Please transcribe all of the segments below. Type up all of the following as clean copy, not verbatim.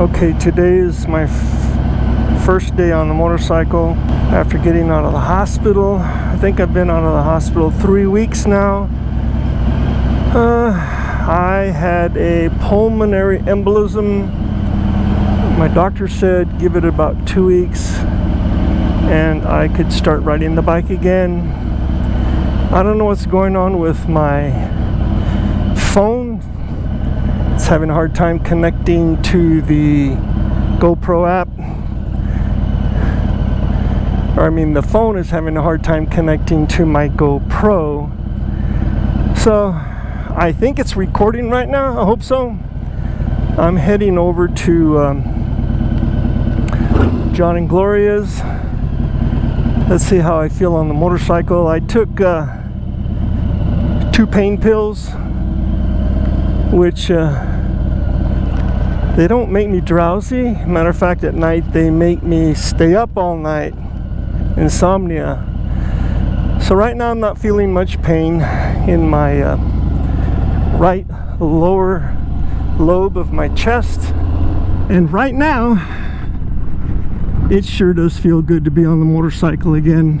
Okay, today is my first day on the motorcycle after getting out of the hospital. I think I've been out of the hospital 3 weeks now. I had a pulmonary embolism. My doctor said give it about 2 weeks and I could start riding the bike again. I don't know what's going on with my phone. It's having a hard time connecting to the GoPro app. Or I mean, the phone is having a hard time connecting to my GoPro. So I think it's recording right now. I hope so. I'm heading over to John and Gloria's. Let's see how I feel on the motorcycle. I took 2 pain pills, which they don't make me drowsy. Matter of fact, at night they make me stay up all night. Insomnia. So right now I'm not feeling much pain in my right lower lobe of my chest. And right now it sure does feel good to be on the motorcycle again.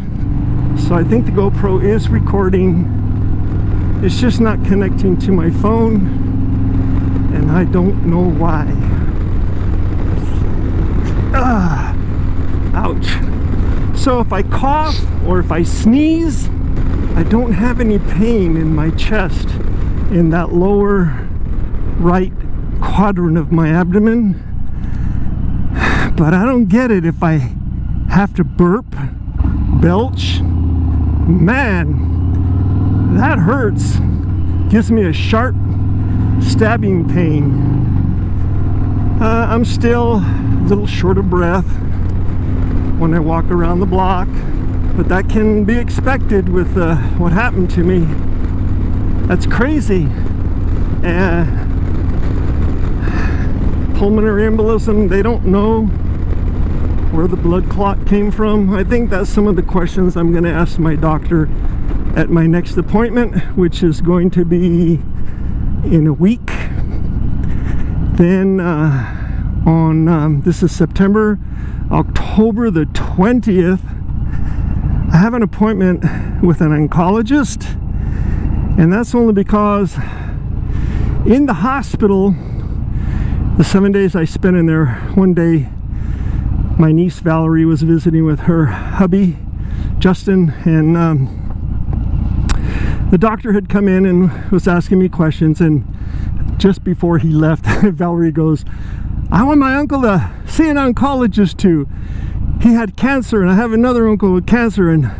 So I think the GoPro is recording. It's just not connecting to my phone. And I don't know why. Ouch. So if I cough or if I sneeze, I don't have any pain in my chest, in that lower right quadrant of my abdomen. But I don't get it if I have to burp, belch. Man, that hurts. Gives me a sharp stabbing pain. I'm still a little short of breath when I walk around the block, but that can be expected with what happened to me. That's crazy. Pulmonary embolism, they don't know where the blood clot came from. I think that's some of the questions I'm going to ask my doctor at my next appointment, which is going to be in a week. Then on this is September, October the 20th, I have an appointment with an oncologist, and that's only because in the hospital, the 7 days I spent in there, one day my niece Valerie was visiting with her hubby Justin, and the doctor had come in and was asking me questions, and just before he left, Valerie goes, I want my uncle to see an oncologist too. He had cancer, and I have another uncle with cancer, and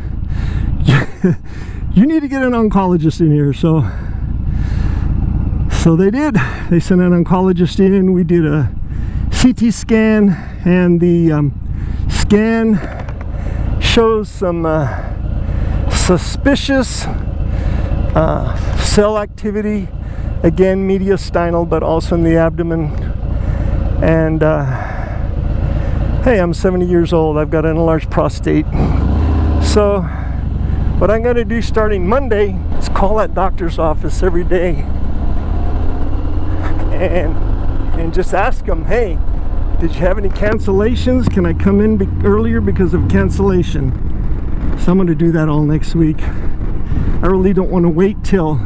you need to get an oncologist in here. So they did. They sent an oncologist in. We did a CT scan, and the scan shows some suspicious cell activity, again mediastinal, but also in the abdomen. And hey, I'm 70 years old. I've got an enlarged prostate. So what I'm going to do starting Monday is call that doctor's office every day and just ask them, hey, did you have any cancellations? Can I come in earlier because of cancellation? So I'm going to do that all next week. I really don't want to wait till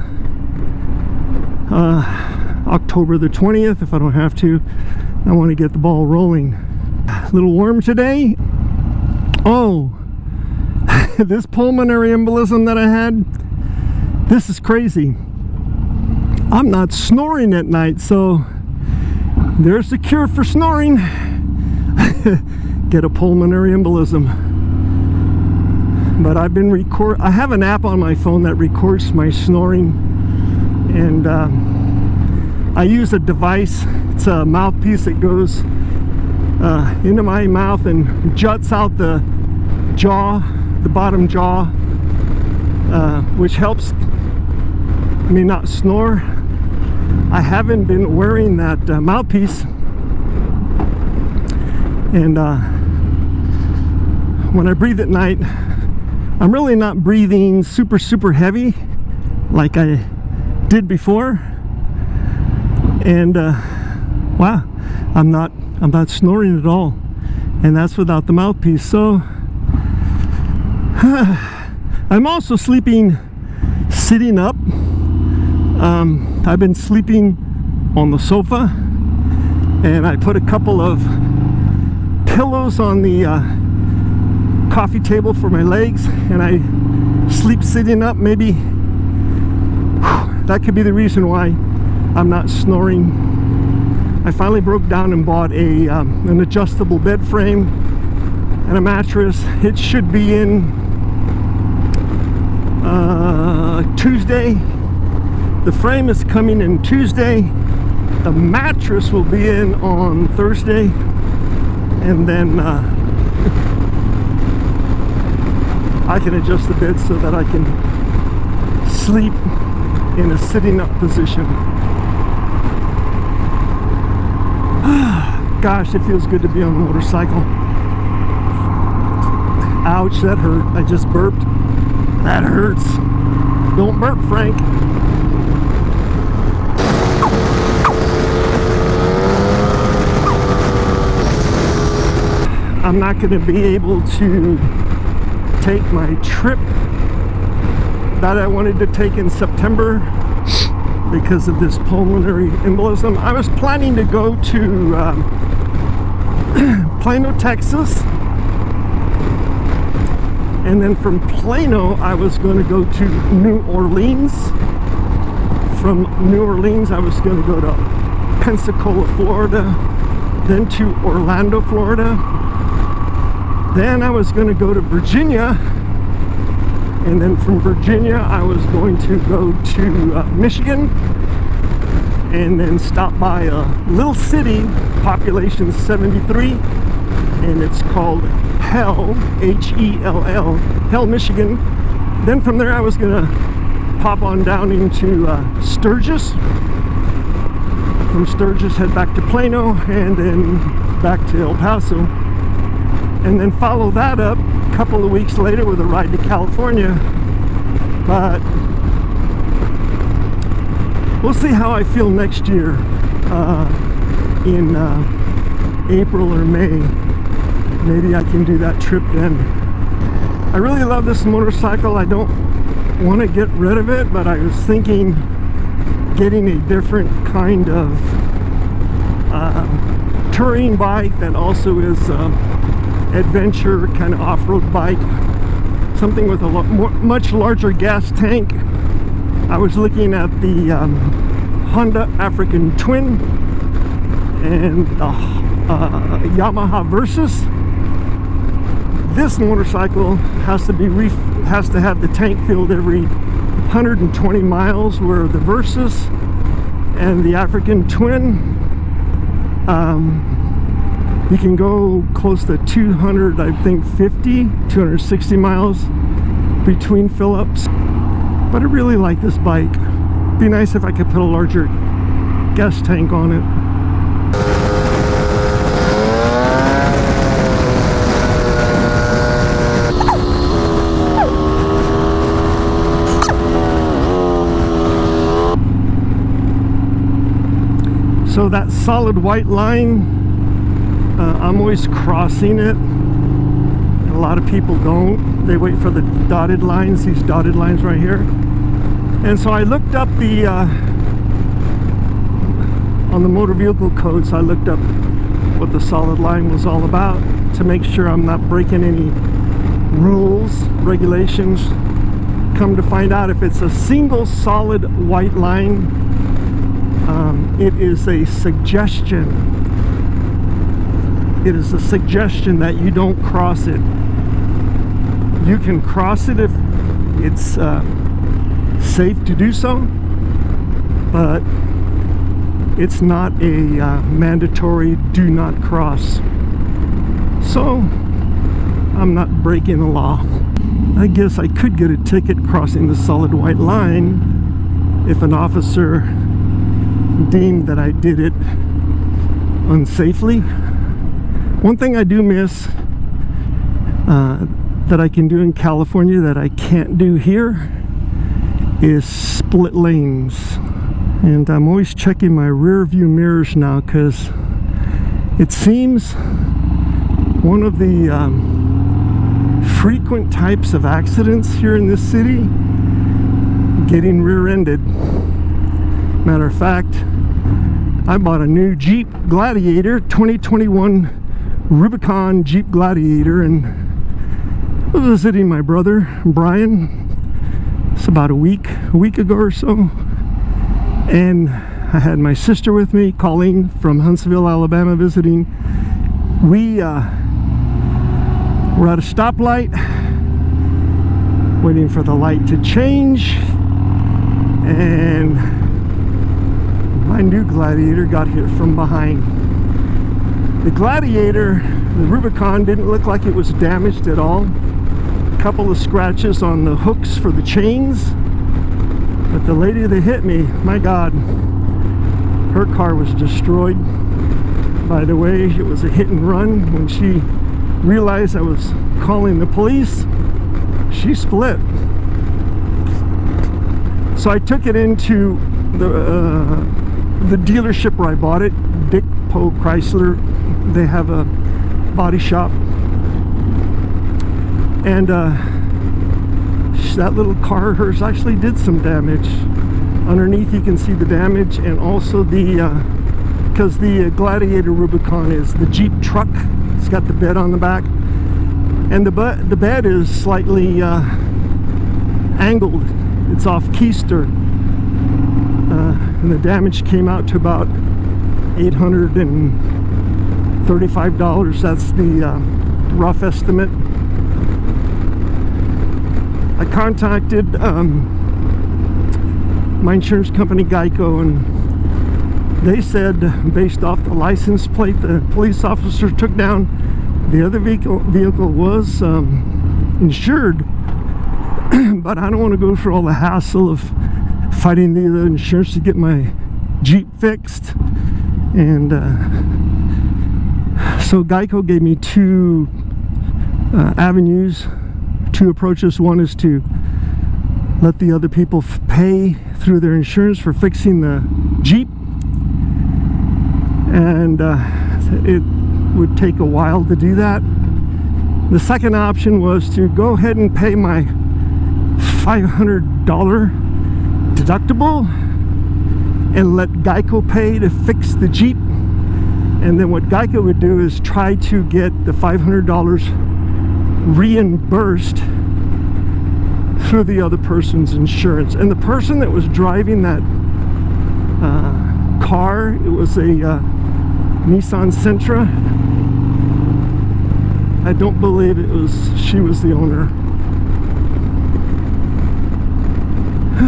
October the 20th if I don't have to. I want to get the ball rolling. A little warm today. Oh, this pulmonary embolism that I had, this is crazy. I'm not snoring at night, so there's the cure for snoring. Get a pulmonary embolism. But I've been I have an app on my phone that records my snoring, and I use a device. It's a mouthpiece that goes into my mouth and juts out the jaw, the bottom jaw, which helps me not snore. I haven't been wearing that mouthpiece, and when I breathe at night, I'm really not breathing super heavy like I did before, and Wow, I'm not snoring at all, and that's without the mouthpiece. So I'm also sleeping sitting up. I've been sleeping on the sofa, and I put a couple of pillows on the coffee table for my legs, and I sleep sitting up. Maybe that could be the reason why I'm not snoring. I finally broke down and bought an adjustable bed frame and a mattress. It should be in Tuesday. The frame is coming in Tuesday. The mattress will be in on Thursday, and then I can adjust the bed so that I can sleep in a sitting up position. Gosh, it feels good to be on a motorcycle. Ouch, that hurt. I just burped. That hurts. Don't burp, Frank. I'm not going to be able to take my trip that I wanted to take in September because of this pulmonary embolism. I was planning to go to Plano, Texas, and then from Plano I was going to go to New Orleans. From New Orleans I was going to go to Pensacola, Florida, then to Orlando, Florida. Then I was going to go to Virginia, and then from Virginia I was going to go to Michigan, and then stop by a little city, population 73, and it's called Hell, H-E-L-L, Hell, Michigan. Then from there I was going to pop on down into Sturgis. From Sturgis head back to Plano, and then back to El Paso, and then follow that up a couple of weeks later with a ride to California. But we'll see how I feel next year in April or May. Maybe I can do that trip then. I really love this motorcycle. I don't want to get rid of it, but I was thinking getting a different kind of touring bike that also is adventure kind of off-road bike, something with a much larger gas tank. I was looking at the Honda African Twin and the Yamaha Versys. This motorcycle has to have the tank filled every 120 miles, where the Versys and the African Twin, you can go close to 200, I think 260 miles between fill-ups. But I really like this bike. Be nice if I could put a larger gas tank on it. So that solid white line, I'm always crossing it. A lot of people don't. They wait for the dotted lines, these dotted lines right here. And so I looked up the on the motor vehicle codes, I looked up what the solid line was all about to make sure I'm not breaking any rules, regulations. Come to find out, if it's a single solid white line, it is a suggestion. It is a suggestion that you don't cross it. You can cross it if it's safe to do so, but it's not a mandatory do not cross. So I'm not breaking the law. I guess I could get a ticket crossing the solid white line if an officer deemed that I did it unsafely. One thing I do miss that I can do in California that I can't do here is split lanes. And I'm always checking my rear view mirrors now, because it seems one of the frequent types of accidents here in this city, getting rear-ended. Matter of fact, I bought a new Jeep Gladiator, 2021 Rubicon Jeep Gladiator, and I was visiting my brother Brian. It's about a week ago or so, and I had my sister with me, Colleen from Huntsville, Alabama, visiting. We were at a stoplight waiting for the light to change, and my new Gladiator got hit from behind. The Gladiator, the Rubicon, didn't look like it was damaged at all. A couple of scratches on the hooks for the chains, but the lady that hit me, my God, her car was destroyed. By the way, it was a hit and run. When she realized I was calling the police, she split. So I took it into the dealership where I bought it, Dick Poe Chrysler. They have a body shop, and that little car of hers actually did some damage. Underneath you can see the damage, and also because the Gladiator Rubicon is the Jeep truck. It's got the bed on the back, and the bed is slightly angled. It's off keister, and the damage came out to about $835. That's the rough estimate. I contacted my insurance company, Geico, and they said, based off the license plate the police officer took down, the other vehicle was insured, but I don't want to go through all the hassle of fighting the insurance to get my Jeep fixed. And so Geico gave me two avenues, two approaches. One is to let the other people pay through their insurance for fixing the Jeep, and it would take a while to do that. The second option was to go ahead and pay my $500 deductible and let Geico pay to fix the Jeep. And then what Geico would do is try to get the $500 reimbursed through the other person's insurance. And the person that was driving that car, it was a Nissan Sentra. I don't believe she was the owner.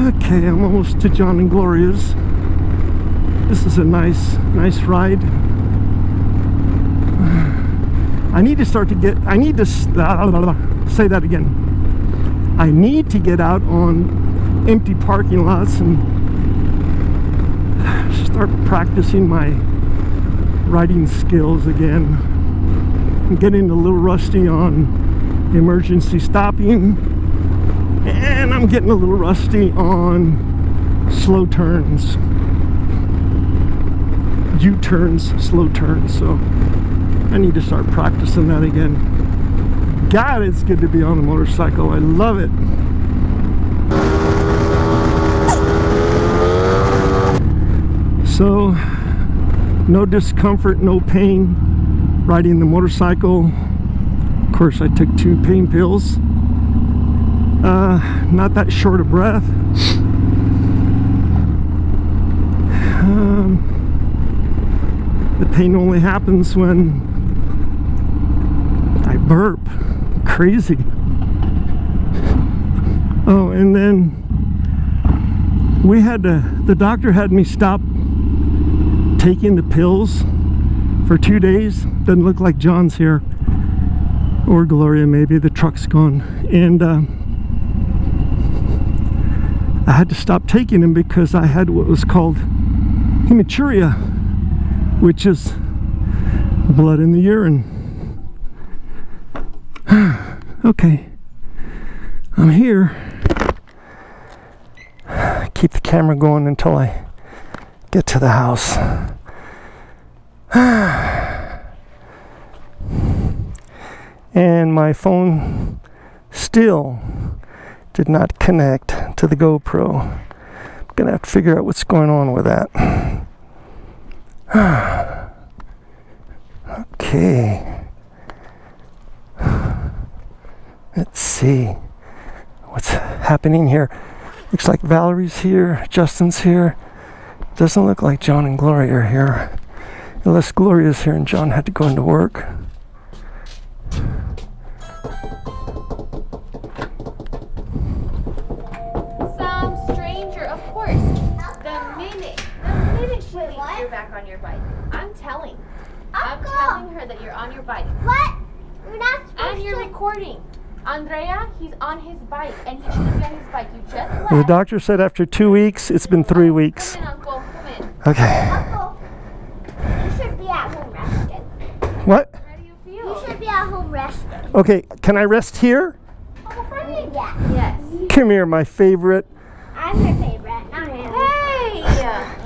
Okay, I'm almost to John and Gloria's. This is a nice ride. I need to say that again. I need to get out on empty parking lots and start practicing my riding skills again. I'm getting a little rusty on emergency stopping, and I'm getting a little rusty on slow turns, U-turns, slow turns. So I need to start practicing that again. God, it's good to be on a motorcycle. I love it. So, no discomfort, no pain riding the motorcycle. Of course, I took 2 pain pills. Not that short of breath. The pain only happens when I burp. Crazy. Oh, and then the doctor had me stop taking the pills for 2 days. Doesn't look like John's here, or Gloria maybe. The truck's gone. And I had to stop taking them because I had what was called hematuria, which is blood in the urine. Okay, I'm here. Keep the camera going until I get to the house. And my phone still did not connect to the GoPro. I'm gonna have to figure out what's going on with that. Okay. Let's see what's happening here. Looks like Valerie's here, Justin's here. Doesn't look like John and Gloria are here. Unless Gloria's here and John had to go into work. Some stranger, of course. The minute she leaves, you're back on your bike. I'm telling her that you're on your bike. What? You're not supposed And you're recording. Andrea, he's on his bike, and he shouldn't be on his bike. You just left. The doctor said after 2 weeks, it's been 3 weeks. Come in, Uncle. Come in. Okay. Uncle, you should be at home rested. What? How do you You feel? should be at home rested. Okay, can I rest here? Yeah. Yes. Come here, my favorite. I'm your favorite, not him. Hey!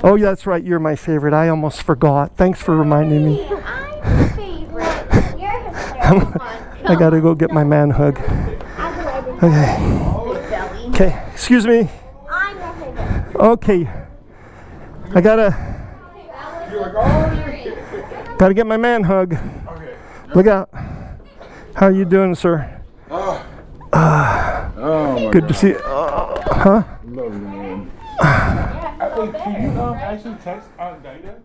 Oh, yeah, that's right, you're my favorite. I almost forgot. Thanks for reminding me. I'm your favorite. You're his favorite. I gotta go get my man hug. I'm Okay. Belly. Okay, excuse me. your favorite. Okay. I gotta get my man hug. Okay. Look out. How you doing, sir? Oh my Good to see you. Huh? Love you, man. Can you actually text Aunt Dinah?